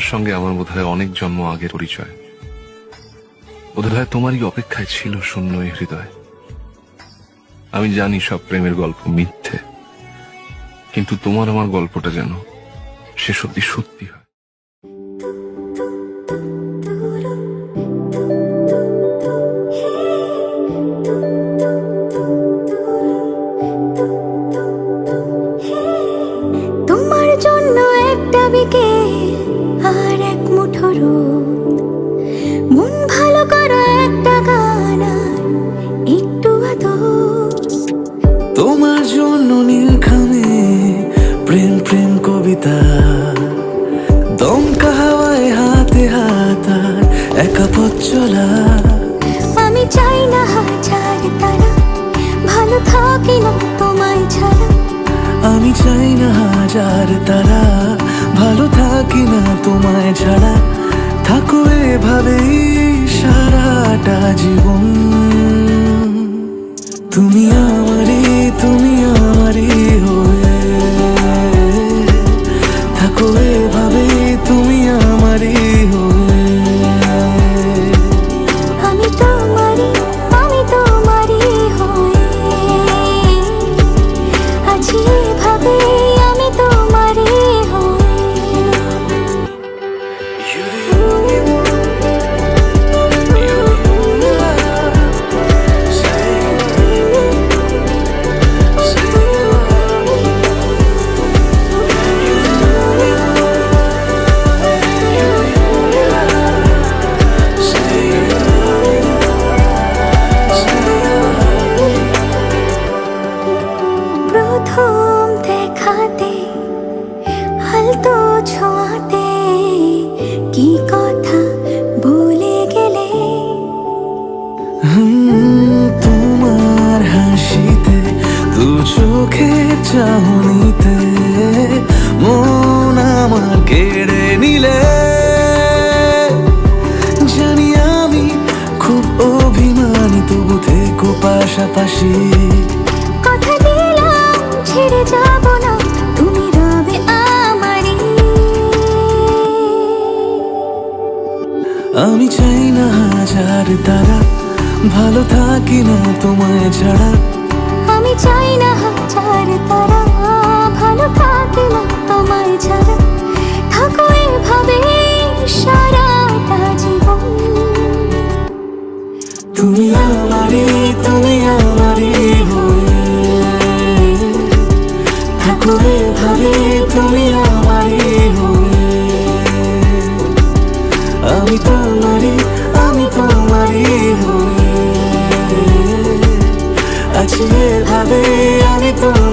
তোমার সঙ্গে আমার বোধহয় অনেক জন্ম আগে পরিচয়। বোধহয় তোমারই অপেক্ষায় ছিল শূন্য এই হৃদয়। আমি জানি সব প্রেমের গল্প মিথ্যে, কিন্তু তোমার আমার গল্পটা যেন সে সত্যি সত্যি হয়। তোমার জন্য একটা বিকেল আর এক মুঠো রোদ, মন ভালো করা একটা গান আর একটু আদর। তোমার জন্য নীলখামে প্রেম প্রেম কবিতা, দমকা হাওয়ায় হাতে হাত আর একা পথ চলা। আমি চাই না হাজার তারা, ভালো থাকি না তোমায় ছাড়া। আমি চাই না হাজার তারা, ভালো থাকি না তোমায় ছাড়া। থাকো এভাবেই সারাটা জীবন। তুমি আমারই হয়ে থাকো এভাবেই, তুমি আমারই হয়ে। আমি তোমারই হয়ে আছি এভাবে, আমি তোমারই হয়ে। প্রথম দেখাতে হালতো ছোঁয়াতে কি কথা বলে গেলে। তোমার হাসিতে, দু চোখে চাহনিতে মন আমার কেড়ে নিলে। জানি আমি খুব অভিমানী, তবু থেকো পাশাপাশি। কথা দিলাম ছেড়ে যাব না, তুমি রবে আমারই। আমি চাই না হাজার তারা, ভালো থাকি না তোমায় ছাড়া। আমি চাই না হাজার তারা, ভালো থাকি না তোমায় ছাড়া। থাকো এভাবে সারাটা জীবন। তুমি আমারই হয়ে থাকো এভাবে, তুমি আমারই হয়ে। আমি তোমারই হয়ে আছি এভাবে, আমি তোমার।